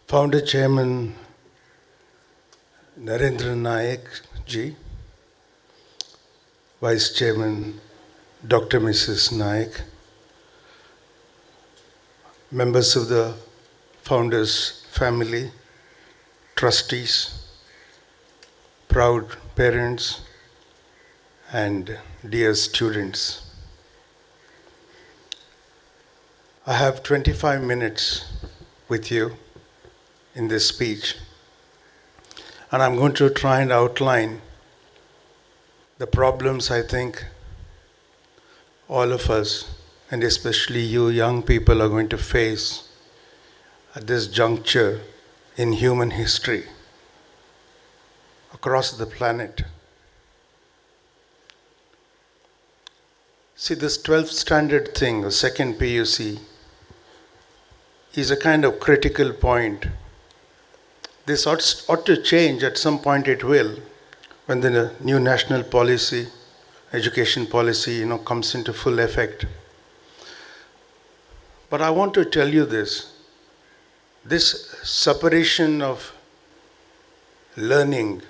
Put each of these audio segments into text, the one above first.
Founder Chairman Narendra Nayak ji, Vice Chairman Dr. Mrs. Nayak, members of the founders' family, trustees, proud parents, and dear students. I have 25 minutes with you in this speech, and I'm going to try and outline the problems I think all of us, and especially you young people, are going to face at this juncture in human history across the planet. See, this 12th standard thing, the second PUC, is a kind of critical point. This ought to change. At some point it will, when the new national policy, education policy, comes into full effect. But I want to tell you this separation of learning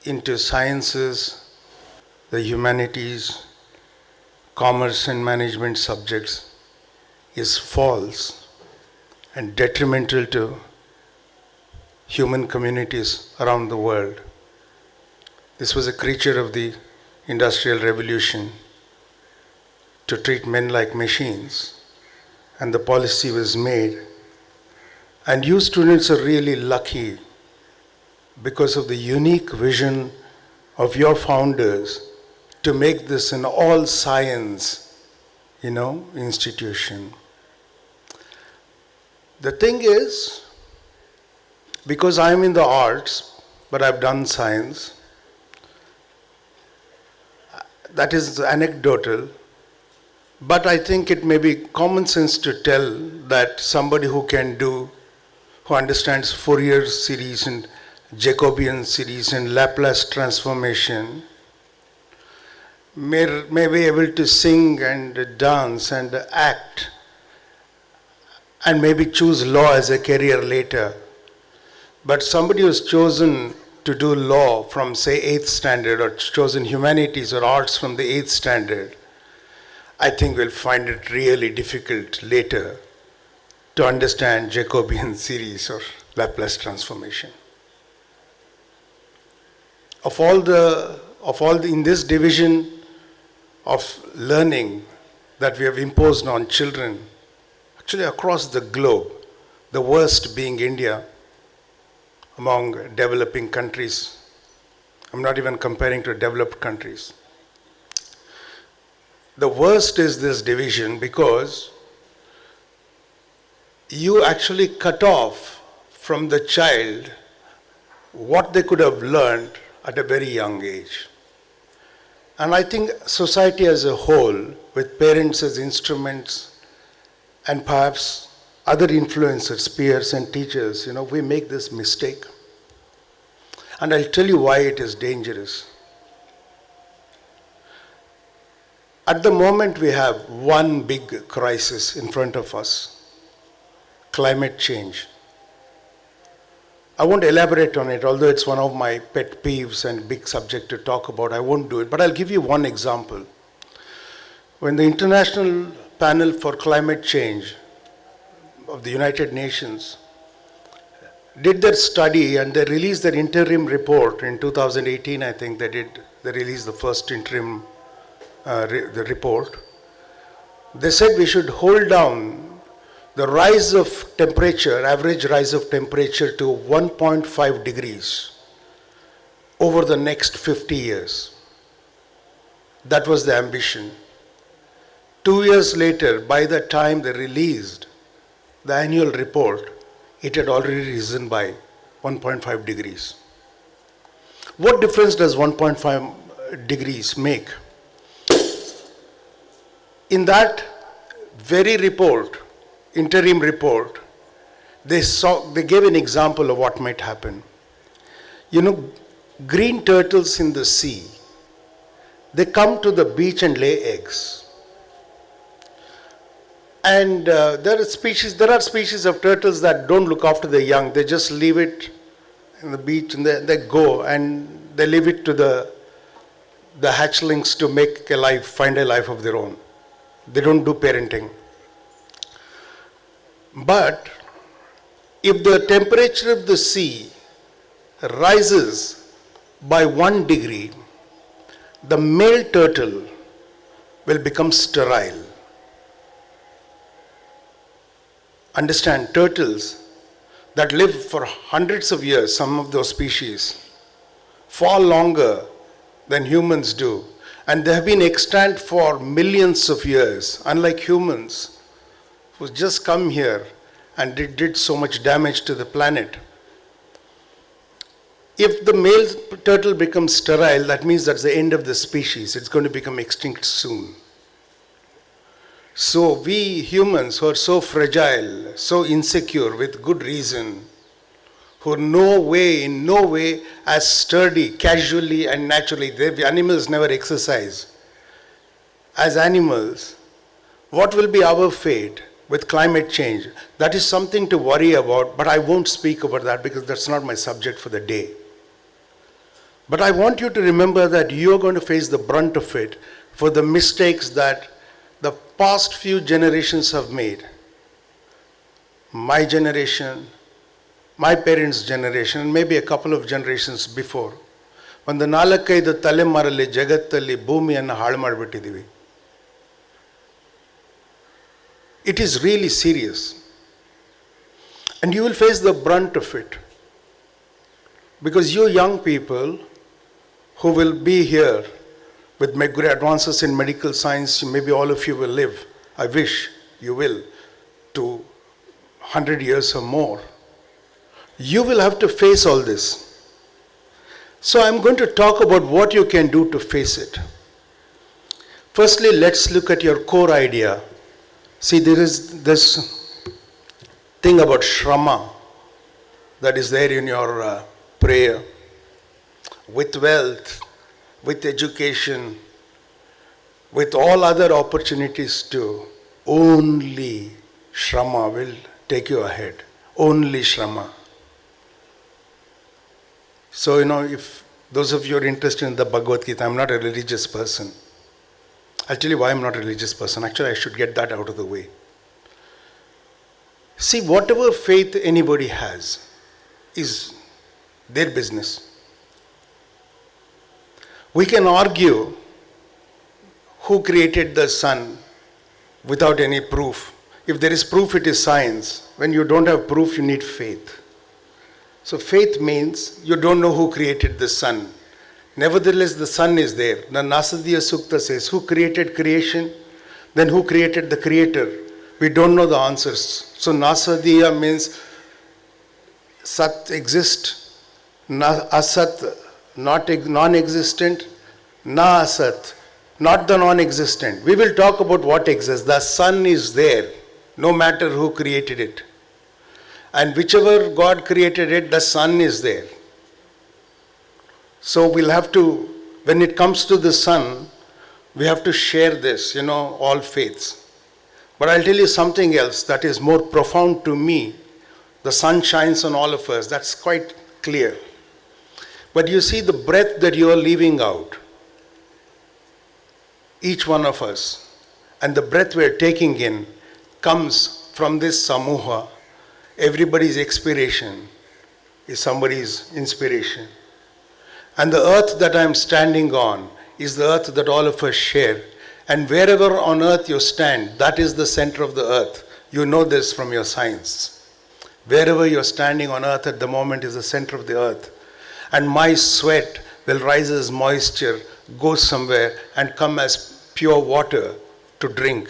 into sciences, the humanities, commerce and management subjects is false and detrimental to human communities around the world. This was a creature of the Industrial Revolution to treat men like machines, and the policy was made. And you students are really lucky because of the unique vision of your founders to make this an all science, institution. The thing is, because I'm in the arts, but I've done science, that is anecdotal, but I think it may be common sense to tell that somebody who understands Fourier series and Jacobian series and Laplace transformation may be able to sing and dance and act and maybe choose law as a career later. But somebody who's chosen to do law from, say, 8th standard, or chosen humanities or arts from the 8th standard, I think will find it really difficult later to understand Jacobian series or Laplace transformation. In this division of learning that we have imposed on children, actually across the globe, the worst being India, among developing countries. I'm not even comparing to developed countries. The worst is this division because you actually cut off from the child what they could have learned at a very young age. And I think society as a whole, with parents as instruments and perhaps other influencers, peers and teachers, we make this mistake. And I'll tell you why it is dangerous. At the moment we have one big crisis in front of us: climate change. I won't elaborate on it, although it's one of my pet peeves and big subject to talk about. I won't do it, but I'll give you one example. When the International Panel for Climate Change of the United Nations did their study and they released their interim report in 2018, I think they released the first interim the report. They said we should hold down the rise of temperature, average rise of temperature, to 1.5 degrees over the next 50 years. That was the ambition. 2 years later, by the time they released the annual report, it had already risen by 1.5 degrees. What difference does 1.5 degrees make? In that very report, interim report, they gave an example of what might happen. Green turtles in the sea, they come to the beach and lay eggs. And there are species of turtles that don't look after their young. They just leave it in the beach and they go and they leave it to the hatchlings to make a life, find a life of their own. They don't do parenting. But if the temperature of the sea rises by 1 degree, the male turtle will become sterile. Understand, turtles that live for hundreds of years, some of those species, far longer than humans do, and they have been extant for millions of years, unlike humans who just come here and did so much damage to the planet. If the male turtle becomes sterile, that means that's the end of the species. It's going to become extinct soon. So we humans who are so fragile, so insecure with good reason, who are in no way as sturdy, casually and naturally, the animals never exercise. As animals, what will be our fate with climate change? That is something to worry about, but I won't speak about that because that's not my subject for the day. But I want you to remember that you're going to face the brunt of it for the mistakes that the past few generations have made. My generation, my parents' generation, and maybe a couple of generations before. ಒಂದು 4-5 ತಲೆಮಾರಲ್ಲಿ ಜಗತ್ತಲ್ಲಿ ಭೂಮಿಯನ್ನು ಹಾಳು ಮಾಡಿಬಿಟ್ಟಿದ್ದೀವಿ. It is really serious. And you will face the brunt of it. Because you young people who will be here with great advances in medical science, maybe all of you will live, I wish you will, to 100 years or more. You will have to face all this. So I'm going to talk about what you can do to face it. Firstly, let's look at your core idea. See, there is this thing about Shrama that is there in your prayer. With wealth, with education, with all other opportunities too, only Shrama will take you ahead. Only Shrama. So, if those of you are interested in the Bhagavad Gita, I'm not a religious person. I'll tell you why I'm not a religious person. Actually, I should get that out of the way. See, whatever faith anybody has is their business. We can argue who created the sun without any proof. If there is proof, it is science. When you don't have proof, you need faith. So faith means you don't know who created the sun. Nevertheless, the sun is there. The Nasadiya Sukta says, who created creation? Then who created the creator? We don't know the answers. So Nasadiya means Sat exist, Asat non-existent, Na Asat, not the non-existent. We will talk about what exists. The sun is there, no matter who created it. And whichever God created it, the sun is there. So we'll have to, when it comes to the sun, we have to share this, all faiths. But I'll tell you something else that is more profound to me. The sun shines on all of us, that's quite clear. But you see the breath that you are leaving out, each one of us, and the breath we're taking in comes from this samuha. Everybody's expiration is somebody's inspiration. And the earth that I'm standing on is the earth that all of us share. And wherever on earth you stand, that is the center of the earth. You know this from your science. Wherever you're standing on earth at the moment is the center of the earth. And my sweat will rise as moisture, go somewhere and come as pure water to drink.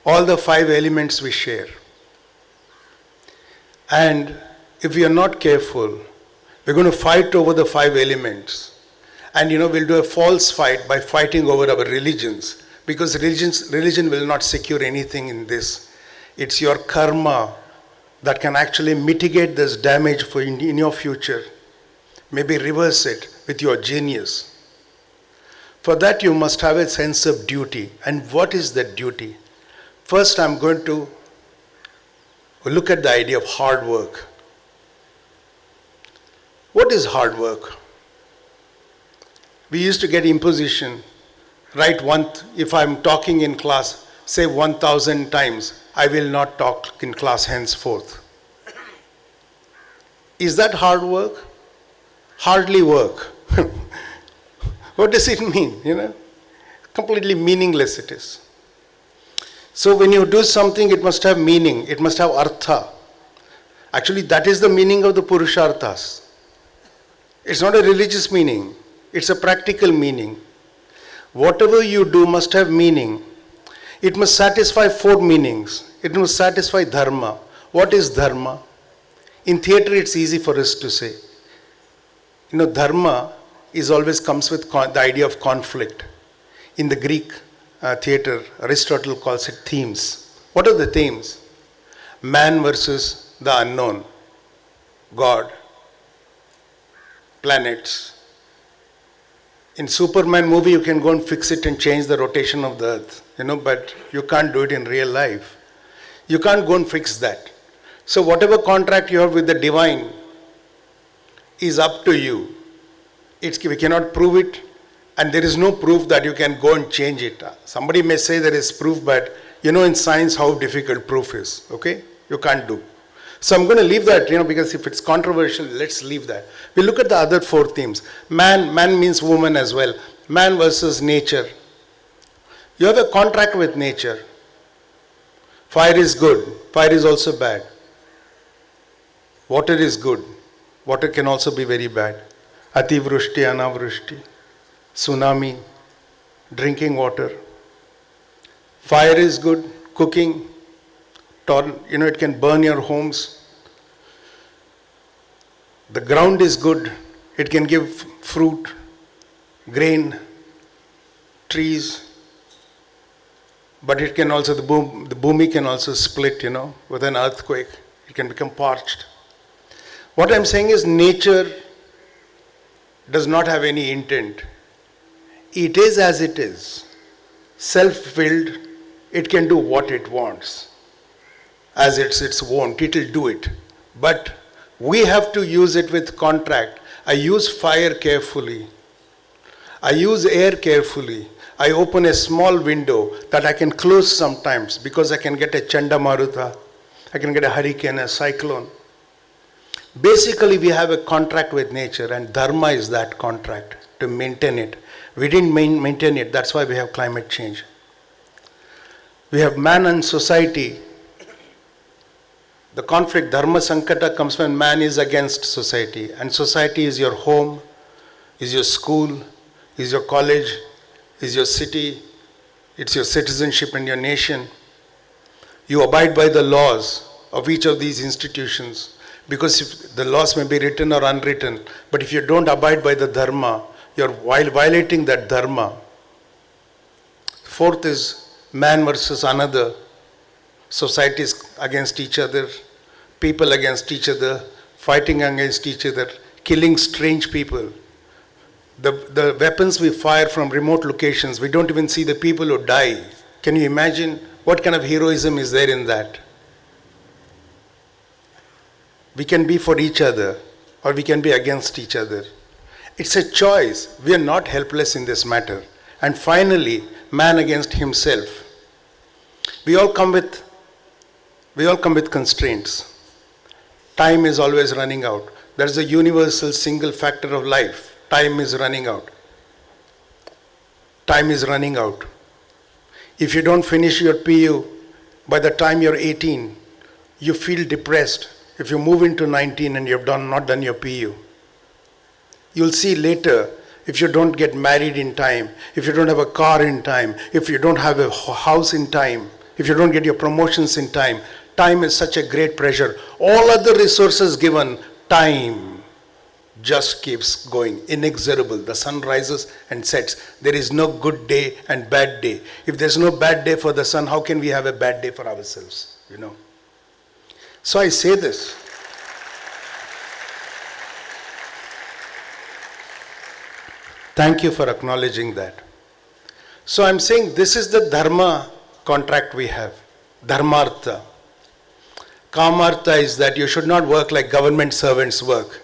All the 5 elements we share. And if we are not careful, we're going to fight over the 5 elements. And we'll do a false fight by fighting over our religions. Because religion will not secure anything in this. It's your karma that can actually mitigate this damage in your future. Maybe reverse it with your genius. For that you must have a sense of duty. And what is that duty? First, I'm going to look at the idea of hard work. What is hard work? We used to get imposition. If I'm talking in class, say 1,000 times, I will not talk in class henceforth. Is that hard work? Hardly work. What does it mean? Completely meaningless it is. So when you do something, it must have meaning. It must have artha. Actually, that is the meaning of the Purusharthas. It's not a religious meaning. It's a practical meaning. Whatever you do must have meaning. It must satisfy 4 meanings. It must satisfy Dharma. What is Dharma? In theatre, it's easy for us to say. Dharma always comes with the idea of conflict. In the Greek theatre, Aristotle calls it themes. What are the themes? Man versus the unknown, God, planets. In Superman movie, you can go and fix it and change the rotation of the earth, but you can't do it in real life. You can't go and fix that. So whatever contract you have with the divine is up to you. We cannot prove it, and there is no proof that you can go and change it. Somebody may say there is proof, but in science how difficult proof is, okay? You can't do. So I'm going to leave that, because if it's controversial, let's leave that. We look at the other 4 themes. Man means woman as well. Man versus nature. You have a contract with nature. Fire is good. Fire is also bad. Water is good. Water can also be very bad. Ativrushti, anavrushti, tsunami, drinking water. Fire is good. Cooking. It can burn your homes. The ground is good. It can give fruit, grain, trees. But it can also, the bhumi can also split, with an earthquake. It can become parched. What I'm saying is nature does not have any intent. It is as it is. Self-willed, it can do what it wants. As it's its want, it will do it. But we have to use it with contract. I use fire carefully. I use air carefully. I open a small window that I can close sometimes because I can get a Chandamarutha, I can get a hurricane, a cyclone. Basically, we have a contract with nature, and Dharma is that contract, to maintain it. We didn't maintain it, that's why we have climate change. We have man and society. The conflict, Dharma Sankata, comes when man is against society, and society is your home, is your school, is your college, is your city, it's your citizenship and your nation. You abide by the laws of each of these institutions, because if the laws may be written or unwritten, but if you don't abide by the Dharma, you're violating that Dharma. 4th is man versus another. Societies against each other, people against each other, fighting against each other, killing strange people. The weapons we fire from remote locations, we don't even see the people who die. Can you imagine what kind of heroism is there in that? We can be for each other, or we can be against each other. It's a choice. We are not helpless in this matter. And finally, man against himself. We all come with constraints. Time is always running out. That is a universal single factor of life. Time is running out. Time is running out. If you don't finish your PU by the time you're 18, you feel depressed. If you move into 19 and you've not done your PU, you'll see later, if you don't get married in time, if you don't have a car in time, if you don't have a house in time, if you don't get your promotions in time, time is such a great pressure. All other resources given, time just keeps going, inexorable. The sun rises and sets. There is no good day and bad day. If there's no bad day for the sun, how can we have a bad day for ourselves? So I say this. Thank you for acknowledging that. So I'm saying this is the Dharma contract we have. Dharmartha. Kamartha is that you should not work like government servants work.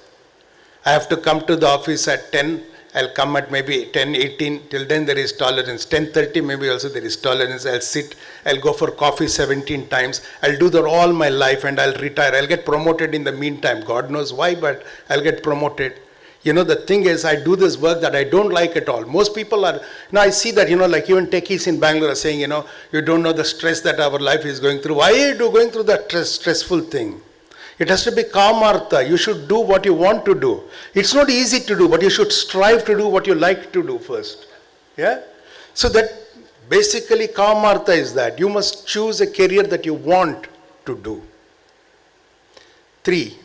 I have to come to the office at 10, I'll come at maybe 10:18, till then there is tolerance. 10:30 maybe also there is tolerance. I'll sit, I'll go for coffee 17 times. I'll do that all my life and I'll retire. I'll get promoted in the meantime. God knows why, but I'll get promoted. You know, the thing is, I do this work that I don't like at all. Most people are, I see that, like even techies in Bangalore are saying, you don't know the stress that our life is going through. Why are you going through that stressful thing? It has to be kamartha. You should do what you want to do. It's not easy to do, but you should strive to do what you like to do first. Yeah? So that basically kamartha is that. You must choose a career that you want to do. 3.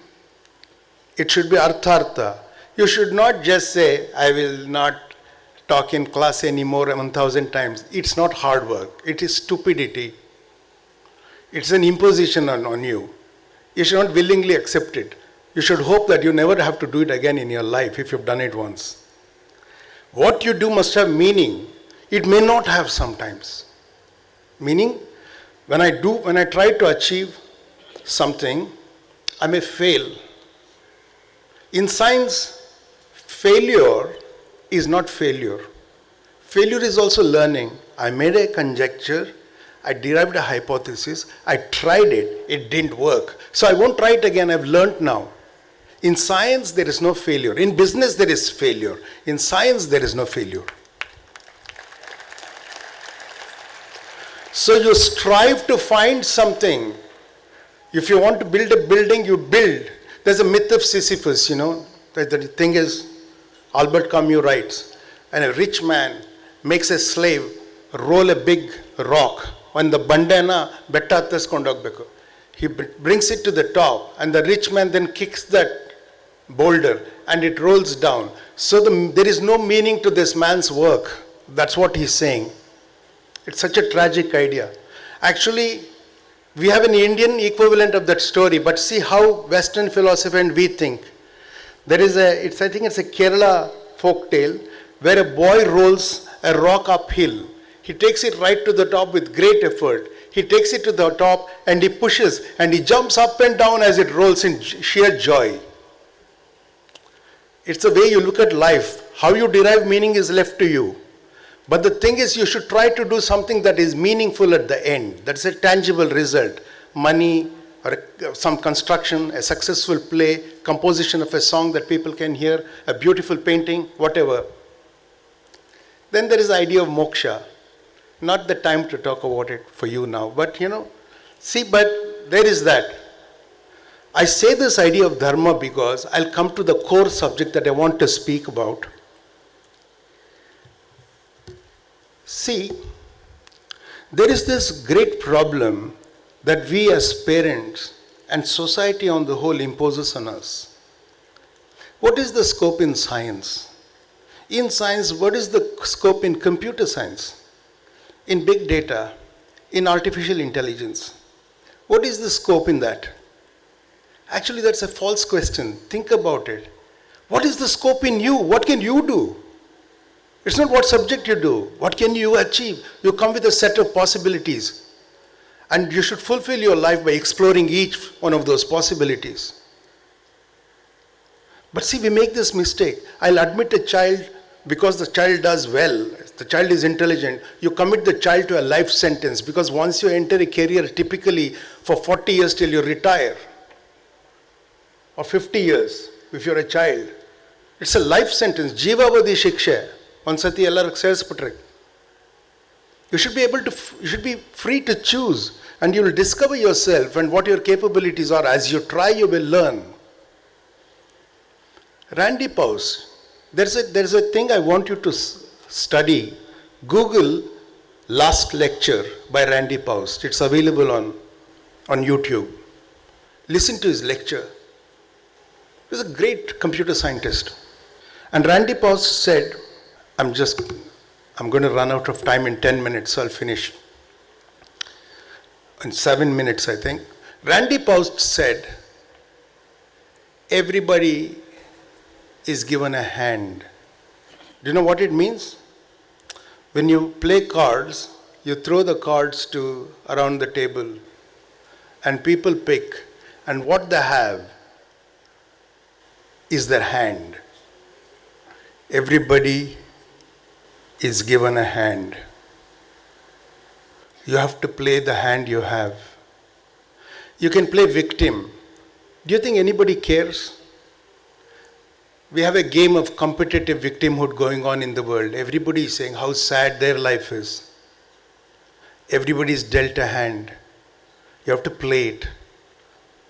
It should be arthartha. You should not just say, I will not talk in class anymore 1,000 times. It's not hard work. It is stupidity. It's an imposition on you. You should not willingly accept it. You should hope that you never have to do it again in your life if you've done it once. What you do must have meaning. It may not have sometimes. Meaning, when I try to achieve something, I may fail. In science, failure is not failure. Failure is also learning. I made a conjecture, I derived a hypothesis, I tried it, it didn't work. So I won't try it again, I've learned now. In science, there is no failure. In business, there is failure. In science, there is no failure. So you strive to find something. If you want to build a building, you build. There's a myth of Sisyphus, the thing is, Albert Camus writes, and a rich man makes a slave roll a big rock. When the bandana betta hattaskondogbeku. He brings it to the top, and the rich man then kicks that boulder, and it rolls down. So there is no meaning to this man's work. That's what he's saying. It's such a tragic idea. Actually, we have an Indian equivalent of that story, but see how Western philosophy and we think. I think it's a Kerala folk tale where a boy rolls a rock uphill. He takes it right to the top with great effort. He takes it to the top and he pushes and he jumps up and down as it rolls in sheer joy. It's the way you look at life. How you derive meaning is left to you. But the thing is, you should try to do something that is meaningful at the end. That's a tangible result. Money, or some construction, a successful play, composition of a song that people can hear, a beautiful painting, whatever. Then there is the idea of moksha. Not the time to talk about it for you now, but but there is that. I say this idea of dharma because I'll come to the core subject that I want to speak about. See, there is this great problem that we as parents and society on the whole imposes on us. What is the scope in science? In science, what is the scope in computer science? In big data, in artificial intelligence? What is the scope in that? Actually, that's a false question. Think about it. What is the scope in you? What can you do? It's not what subject you do. What can you achieve? You come with a set of possibilities. And you should fulfill your life by exploring each one of those possibilities. But see, we make this mistake. I'll admit a child because the child does well. The child is intelligent. You commit the child to a life sentence because once you enter a career, typically for 40 years till you retire, or 50 years if you're a child, it's a life sentence. Jivavadi shiksha. Vansati ellar ಸೇರಿಸ್ಬಿಟ್ರೆ. You should be free to choose, and you will discover yourself and what your capabilities are. As you try, you will learn. Randy Pauss, there's a thing I want you to study. Google last lecture by Randy Pauss. It's available on YouTube. Listen to his lecture. He's a great computer scientist. And Randy Pauss said, I'm going to run out of time in 10 minutes, so I'll finish. In 7 minutes, I think. Randy Pauss said, everybody is given a hand. Do you know what it means? When you play cards, you throw the cards around the table. and people pick, and what they have is their hand. Everybody is given a hand. You have to play the hand you have. You can play victim. Do you think anybody cares? We have a game of competitive victimhood going on in the world. Everybody is saying how sad their life is. Everybody is dealt a hand. You have to play it.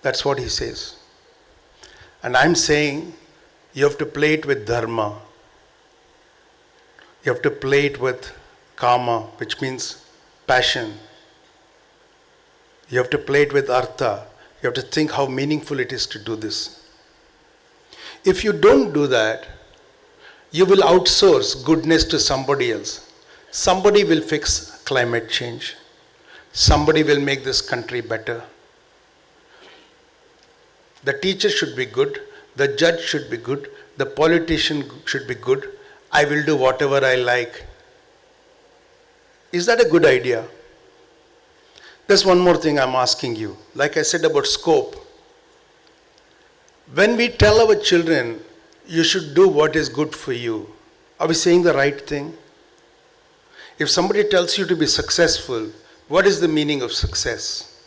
That's what he says. And I'm saying you have to play it with Dharma. You have to play it with Kama, which means passion. You have to play it with Artha. You have to think how meaningful it is to do this. If you don't do that, you will outsource goodness to somebody else. Somebody will fix climate change. Somebody will make this country better. The teacher should be good. The judge should be good. The politician should be good. I will do whatever I like. Is that a good idea? There's one more thing I'm asking you. Like I said about scope. When we tell our children, you should do what is good for you, are we saying the right thing? If somebody tells you to be successful, what is the meaning of success?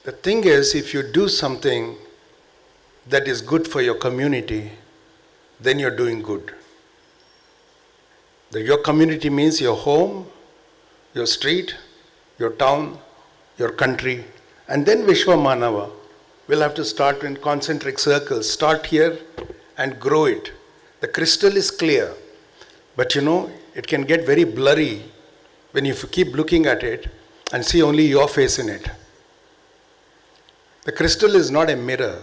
The thing is, if you do something that is good for your community, then you're doing good. Your community means your home, your street, your town, your country, and then Vishwa Manava. We'll have to start in concentric circles. Start here and grow it. The crystal is clear, but it can get very blurry when you keep looking at it and see only your face in it. The crystal is not a mirror.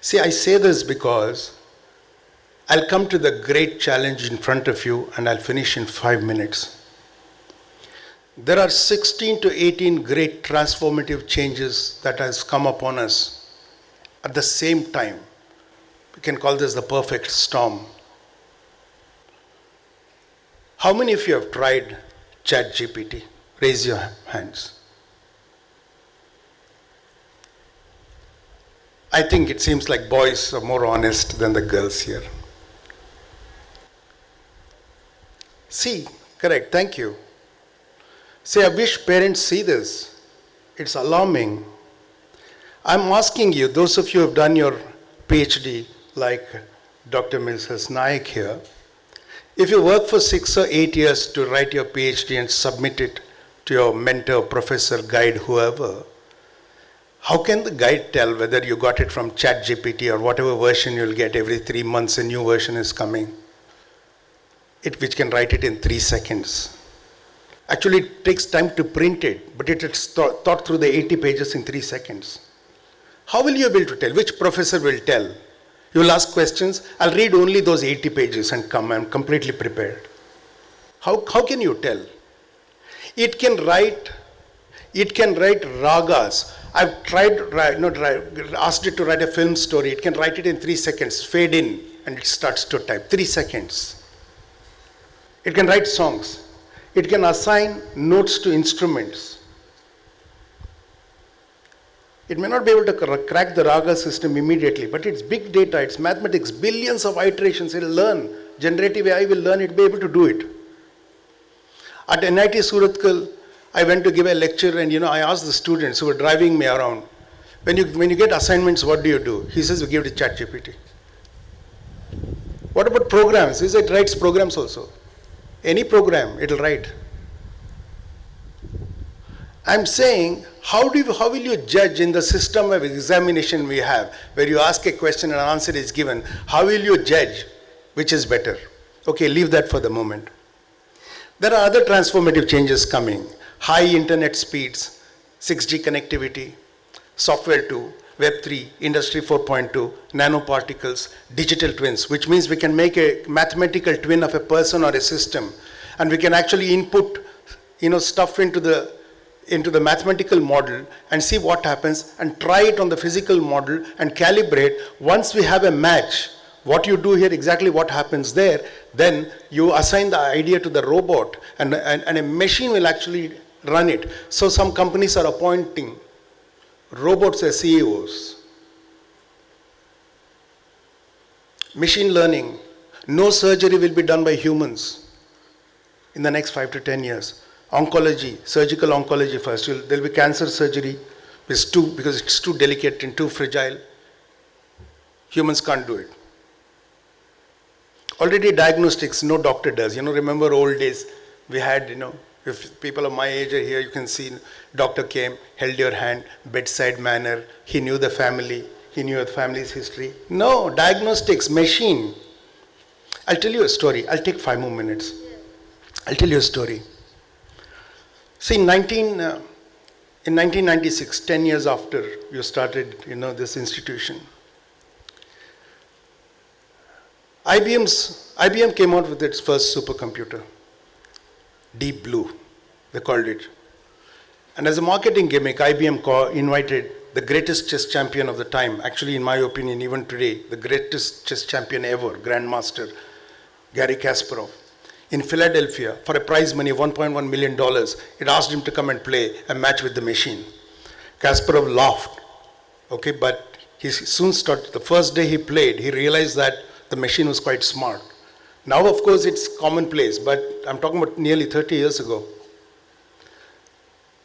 See, I say this because I'll come to the great challenge in front of you and I'll finish in 5 minutes. There are 16 to 18 great transformative changes that has come upon us at the same time. We can call this the perfect storm. How many of you have tried ChatGPT? Raise your hands. I think it seems like boys are more honest than the girls here. See, correct, thank you. See, I wish parents see this. It's alarming. I'm asking you, those of you who have done your PhD, like Dr. Mrs. Naik here, if you work for 6 or 8 years to write your PhD and submit it to your mentor, professor, guide, whoever, how can the guide tell whether you got it from ChatGPT or whatever version you'll get every 3 months, a new version is coming, which can write it in 3 seconds. Actually, it takes time to print it, but it is thought through the 80 pages in 3 seconds. How will you be able to tell? Which professor will tell? You will ask questions, I'll read only those 80 pages and come, I'm completely prepared. How can you tell? It can write ragas. I've asked it to write a film story. It can write it in 3 seconds, fade in, and it starts to type. 3 seconds. It can write songs. It can assign notes to instruments. It may not be able to crack the raga system immediately, but it's big data, it's mathematics, billions of iterations. It'll learn. Generative AI will learn, it'll be able to do it. At NIT Surathkal, I went to give a lecture and I asked the students who were driving me around, when you get assignments, what do? He says, we give it to ChatGPT. What about programs? He said it writes programs also. Any program, it'll write. I'm saying, how will you judge in the system of examination we have, where you ask a question and an answer is given, how will you judge which is better? Okay, leave that for the moment. There are other transformative changes coming. High internet speeds, 6G connectivity, software 2, Web 3, Industry 4.2, nanoparticles, digital twins, which means we can make a mathematical twin of a person or a system, and we can actually input stuff into the mathematical model and see what happens and try it on the physical model and calibrate. Once we have a match, What you do here, exactly what happens there, then you assign the idea to the robot and a machine will actually run it. So some companies are appointing robots as CEOs. Machine learning, no surgery will be done by humans in the next 5 to 10 years. Oncology, surgical oncology first. There will be cancer surgery because it's too delicate and too fragile. Humans can't do it. Already diagnostics, no doctor does. Remember old days, we had, if people of my age are here, you can see doctor came, held your hand, bedside manner, he knew the family, he knew the family's history. No, diagnostics, machine. I'll tell you a story. I'll take 5 more minutes. I'll tell you a story. See, in 1996, 10 years after you started, this institution, IBM came out with its first supercomputer, Deep Blue, they called it. And as a marketing gimmick, IBM invited the greatest chess champion of the time, actually in my opinion, even today, the greatest chess champion ever, Grandmaster, Garry Kasparov, in Philadelphia for a prize money of $1.1 million. It asked him to come and play a match with the machine. Kasparov laughed, okay, but he soon started, the first day he played, he realized that the machine was quite smart. Now, of course, it's commonplace, but I'm talking about nearly 30 years ago.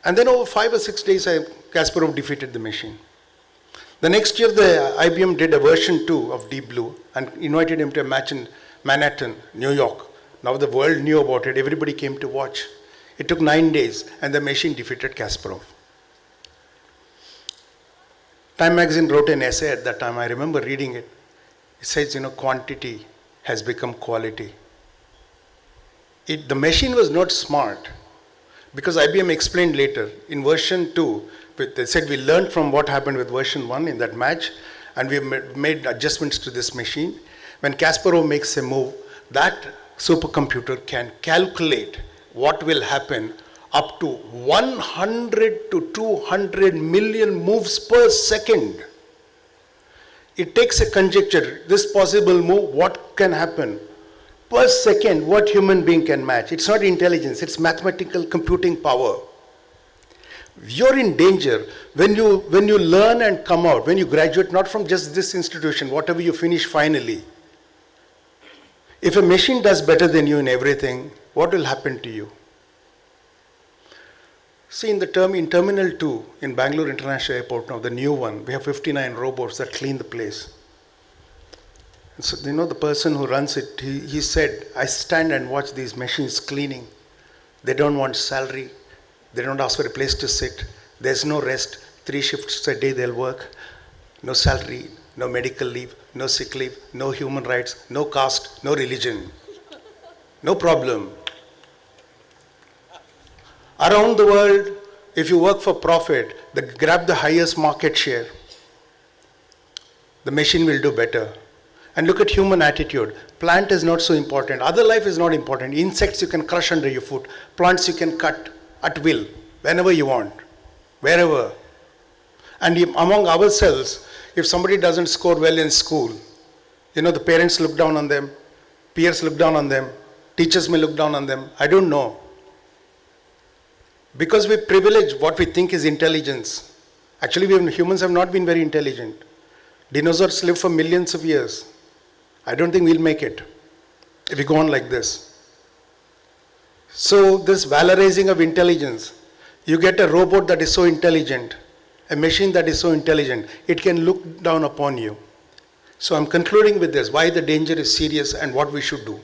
And then over 5 or 6 days, Kasparov defeated the machine. The next year, the IBM did a version 2 of Deep Blue and invited him to a match in Manhattan, New York. Now the world knew about it, everybody came to watch. It took 9 days and the machine defeated Kasparov. Time magazine wrote an essay at that time, I remember reading it. It says, quantity has become quality. The machine was not smart because IBM explained later in version 2, they said we learned from what happened with version 1 in that match and we made adjustments to this machine. When Kasparov makes a move, that supercomputer can calculate what will happen up to 100 to 200 million moves per second. It takes a conjecture, this possible move, what can happen? Per second, what human being can match? It's not intelligence, it's mathematical computing power. You're in danger when you learn and come out, when you graduate, not from just this institution, whatever you finish finally. If a machine does better than you in everything, what will happen to you? See, in Terminal 2 in Bangalore International Airport, now the new one, we have 59 robots that clean the place. And so, the person who runs it, he said, I stand and watch these machines cleaning. They don't want salary. They don't ask for a place to sit. There's no rest. 3 shifts a day they'll work. No salary, no medical leave, no sick leave, no human rights, no caste, no religion. No problem. Around the world, if you work for profit, grab the highest market share. The machine will do better. And look at human attitude. Plant is not so important. Other life is not important. Insects you can crush under your foot. Plants you can cut at will, whenever you want, wherever. And among ourselves, if somebody doesn't score well in school, the parents look down on them, peers look down on them, teachers may look down on them. I don't know. Because we privilege what we think is intelligence. Actually, humans have not been very intelligent. Dinosaurs live for millions of years. I don't think we'll make it if we go on like this. So this valorizing of intelligence, you get a robot that is so intelligent, a machine that is so intelligent, it can look down upon you. So I'm concluding with this, why the danger is serious and what we should do.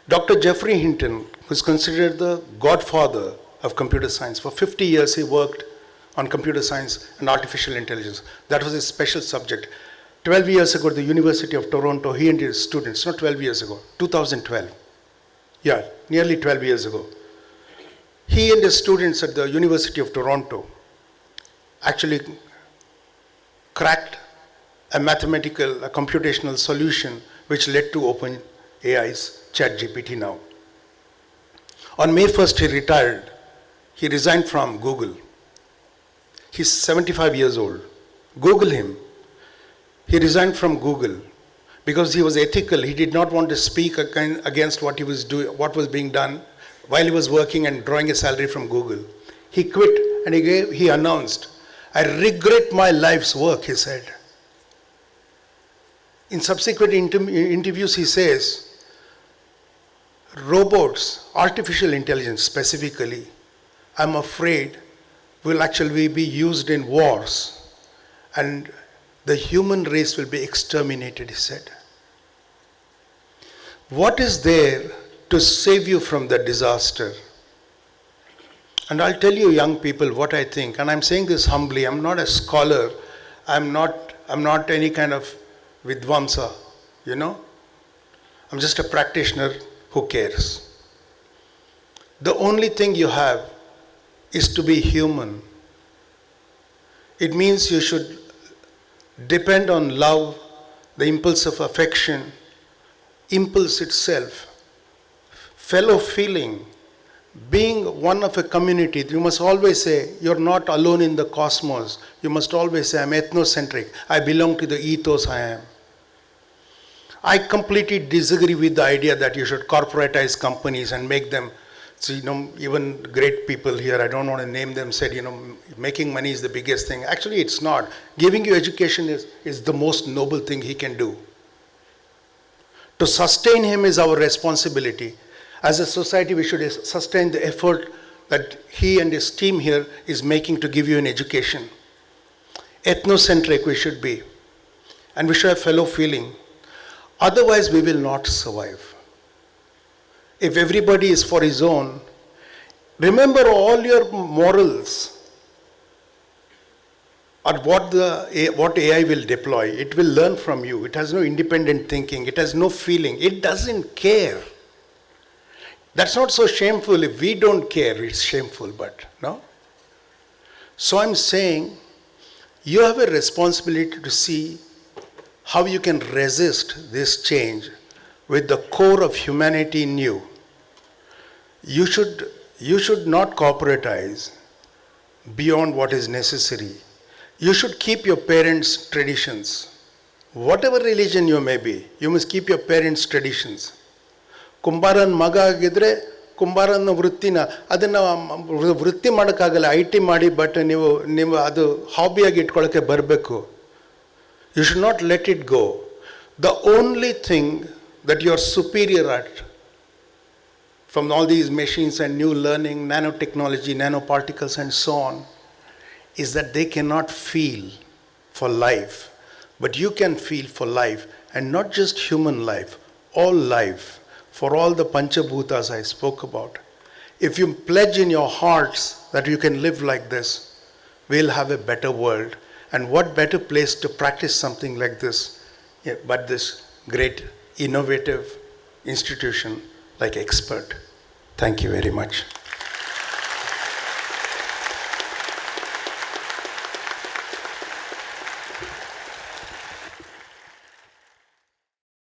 Dr. Geoffrey Hinton, who's considered the godfather of computer science, for 50 years he worked on computer science and artificial intelligence. That was his special subject. 12 years ago, the University of Toronto, he and his students, not 12 years ago, 2012. Yeah, nearly 12 years ago. He and his students at the University of Toronto actually cracked a computational solution which led to OpenAI's ChatGPT now. On May 1st, he retired. He resigned from Google. He's 75 years old. Google him. He resigned from Google because he was ethical. He did not want to speak against what he was doing, what was being done while he was working and drawing a salary from Google. He quit and he announced, "I regret my life's work," he said. In subsequent interviews, he says, robots, artificial intelligence specifically, I'm afraid will actually be used in wars and the human race will be exterminated, he said. What is there to save you from the disaster? And I'll tell you, young people, what I think, and I'm saying this humbly. I'm not a scholar. I'm not any kind of vidvamsa, you know. I'm just a practitioner who cares. The only thing you have is to be human. It means you should depend on love, the impulse of affection, impulse itself, fellow feeling, being one of a community. You must always say, you're not alone in the cosmos. You must always say, I'm ethnocentric. I belong to the ethos I am. I completely disagree with the idea that you should corporatize companies and make them, so, you know, even great people here, I don't want to name them, said, you know, making money is the biggest thing. Actually, it's not. Giving you education is the most noble thing he can do. To sustain him is our responsibility. As a society, we should sustain the effort that he and his team here is making to give you an education. Ethnocentric we should be. And we should have fellow feeling. Otherwise, we will not survive. If everybody is for his own, remember all your morals are what AI will deploy. It will learn from you. It has no independent thinking. It has no feeling. It doesn't care. That's not so shameful. If we don't care, it's shameful, but no? So I'm saying, you have a responsibility to see how you can resist this change with the core of humanity in you. You should not corporatize beyond what is necessary. You should keep your parents' traditions. Whatever religion you may be, you must keep your parents' traditions. Kumbaran maga agidre, Kumbaran vrittina, adana vritti madakagala, IT madi, but ನೀವು adu hobby agi itkolake barbeku. You should not let it go. The only thing that you are superior at from all these machines and new learning, nanotechnology, nanoparticles and so on, is that they cannot feel for life. But you can feel for life, and not just human life, all life, for all the Panchabhutas I spoke about. If you pledge in your hearts that you can live like this, we'll have a better world. And what better place to practice something like this, but this great innovative institution like Expert. Thank you very much.